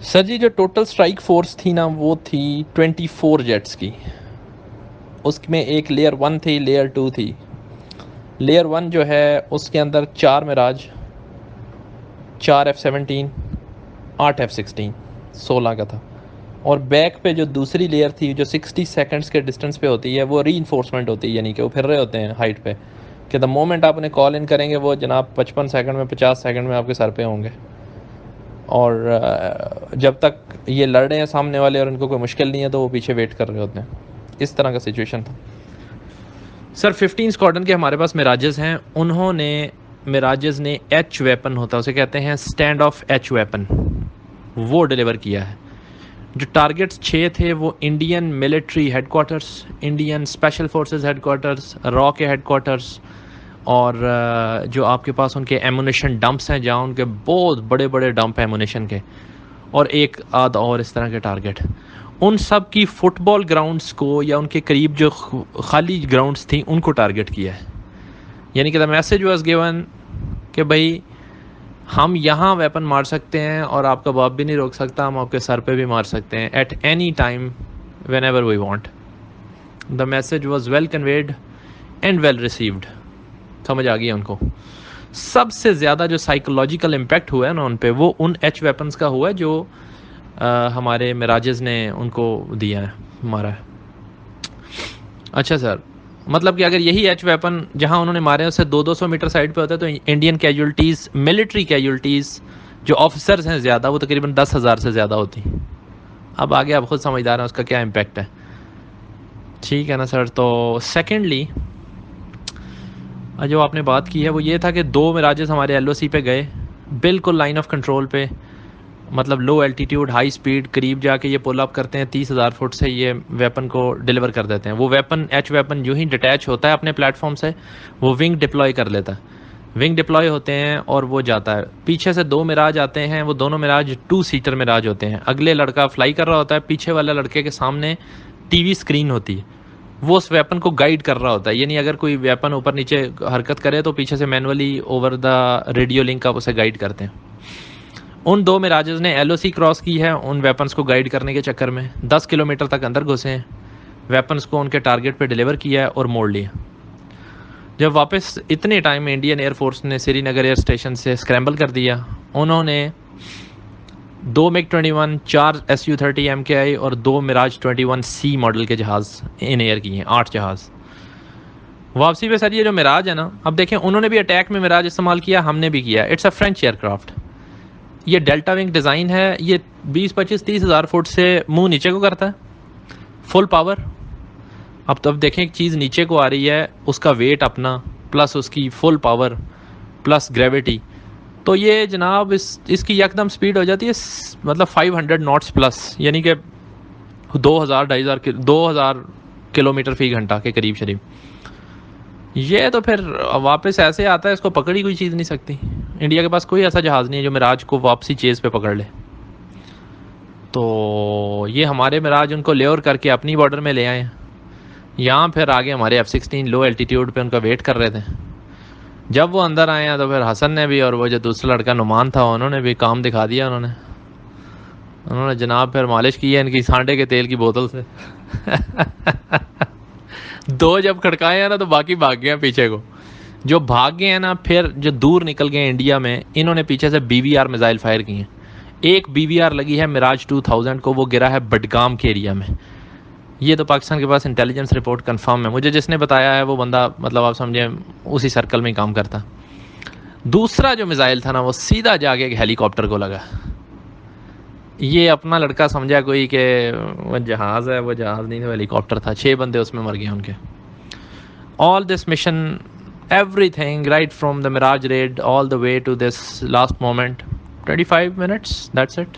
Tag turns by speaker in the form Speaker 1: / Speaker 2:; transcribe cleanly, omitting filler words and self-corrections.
Speaker 1: Sir जी, जो total strike force थी ना वो थी 24 जेट्स की। उसमें एक लेयर 1 थी, लेयर 2 थी। लेयर 1 जो है उसके अंदर 4 मिराज, 4 F-17, 8 F-16, 16 का था। और बैक पे जो दूसरी लेयर थी जो 60 सेकंड्स के डिस्टेंस पे होती है वो री-इन्फोर्समेंट होती है, यानी कि वो फिर रहे होते हैं हाइट पे कि द मोमेंट आप उन्हें कॉल इन करेंगे वो जनाब 55 सेकंड में 50 सेकंड में आपके सर पे होंगे। और जब तक ये लड़ रहे हैं सामने वाले और इनको कोई मुश्किल नहीं है तो वो पीछे वेट कर रहे होते हैं। इस तरह का सिचुएशन था सर। 15 स्क्वाड्रन के हमारे पास मिराजेस हैं। उन्होंने मिराजेस ने एच वेपन होता है, उसे कहते हैं स्टैंड ऑफ एच वेपन, वो डिलीवर किया है। जो टारगेट्स 6 थे वो Indian military headquarters, Indian special forces headquarters, raw के हेडक्वार्टर्स, और जो आपके पास उनके एमुनेशन डंप्स हैं जहाँ उनके बहुत बड़े बड़े डंप हैं एमुनेशन के, और एक आध और इस तरह के टारगेट। उन सब की फुटबॉल ग्राउंड्स को या उनके करीब जो खाली ग्राउंड्स थी उनको टारगेट किया है। यानी कि द मैसेज वाज गिवन कि भाई हम यहाँ वेपन मार सकते हैं और आपका बाप भी नहीं रोक सकता, हम आपके सर पे भी मार सकते हैं at any time whenever we want. The message was well conveyed and well received. समझ आ गई उनको। सबसे ज़्यादा जो साइकोलॉजिकल इम्पैक्ट हुआ है ना उन पे, वो उन एच वेपन्स का हुआ है जो हमारे मिराजेस ने उनको दिया है, मारा है। अच्छा सर, मतलब कि अगर यही एच वेपन जहां उन्होंने मारे हैं उससे 200 मीटर साइड पे होता है तो इंडियन कैजुअल्टीज़, मिलिट्री कैजुअल्टीज़ जो ऑफिसर्स हैं ज़्यादा, वो तकरीबन 10,000 से ज़्यादा होती। अब आगे आप खुद समझदार हैं उसका क्या इम्पैक्ट है। ठीक है ना सर। तो सेकेंडली जो आपने बात की है वो ये था कि 2 मिराजेस हमारे LOC पे गए, बिल्कुल लाइन ऑफ कंट्रोल पे, मतलब लो एल्टीट्यूड हाई स्पीड, करीब जाके ये पुल अप करते हैं 30,000 फुट से, ये वेपन को डिलीवर कर देते हैं। वो वेपन एच वेपन जो ही डिटैच होता है अपने प्लेटफॉर्म से, वो विंग डिप्लॉय कर लेता है। विंग डिप्लॉय होते हैं और वो जाता है। पीछे से 2 मिराज आते हैं, वो दोनों मिराज 2 सीटर मिराज होते हैं। अगले लड़का फ्लाई कर रहा होता है, पीछे वाले लड़के के सामने TV स्क्रीन होती है, वो उस वेपन को गाइड कर रहा होता है। यानी अगर कोई वेपन ऊपर नीचे हरकत करे तो पीछे से manually over the radio link आप उसे गाइड करते हैं। उन 2 मिराजेस ने LOC क्रॉस की है उन वेपन्स को गाइड करने के चक्कर में, 10 किलोमीटर तक अंदर घुसे हैं, वेपन्स को उनके टारगेट पे डिलीवर किया है और मोड़ लिया। जब वापस इतने टाइम में इंडियन एयरफोर्स ने श्रीनगर एयर स्टेशन से स्क्रैम्बल कर दिया, उन्होंने 2 MiG-21, 4 Su-30 MKI और 2 मिराज 21C मॉडल के जहाज़ इन एयर किए हैं, 8 जहाज़। वापसी पे सर ये जो मिराज है ना, अब देखें उन्होंने भी अटैक में मिराज इस्तेमाल किया, हमने भी किया। It's a French aircraft. ये डेल्टा विंग डिज़ाइन है, ये 20-25-30,000 फुट से मुंह नीचे को करता है, फुल पावर। अब तब देखें एक चीज़ नीचे को आ रही है, उसका वेट अपना प्लस उसकी फुल पावर प्लस ग्रेविटी, तो ये जनाब इसकी एकदम स्पीड हो जाती है मतलब 500 नॉट्स प्लस, यानी कि 2,000 किलोमीटर फी घंटा के करीब शरीब। ये तो फिर वापस ऐसे आता है, इसको पकड़ी कोई चीज़ नहीं सकती। इंडिया के पास कोई ऐसा जहाज़ नहीं है जो मिराज को वापसी चेज़ पे पकड़ ले। तो ये हमारे मिराज उनको लेओर करके अपनी बॉर्डर में ले आए। यहाँ फिर आगे हमारे F-16 लो एल्टीट्यूड पे उनका वेट कर रहे थे। जब वो अंदर आए हैं तो फिर हसन ने भी और वो जो दूसरा लड़का नुमान था उन्होंने भी काम दिखा दिया। उन्होंने जनाब फिर मालिश की है इनकी सांडे के तेल की बोतल से। 2 जब खड़काए हैं ना तो बाकी भाग गए हैं पीछे को। जो भाग गए हैं ना, फिर जो दूर निकल गए इंडिया में, इन्होंने पीछे से BVR मिसाइल फायर किए हैं। एक BVR लगी है मिराज 2000 को, वो गिरा है बडगाम के एरिया में। ये तो पाकिस्तान के पास इंटेलिजेंस रिपोर्ट कंफर्म है। मुझे जिसने बताया है वो बंदा, मतलब आप समझे, उसी सर्कल में ही काम करता। दूसरा जो मिसाइल था ना वो सीधा जाके एक हेलीकॉप्टर को लगा। ये अपना लड़का समझा कोई कि वो जहाज़ है, वो जहाज़ नहीं था, हेलीकॉप्टर था। 6 बंदे उसमें मर गए उनके। All this mission, everything right from the Mirage raid all the way to this last moment, 25 minutes, that's it.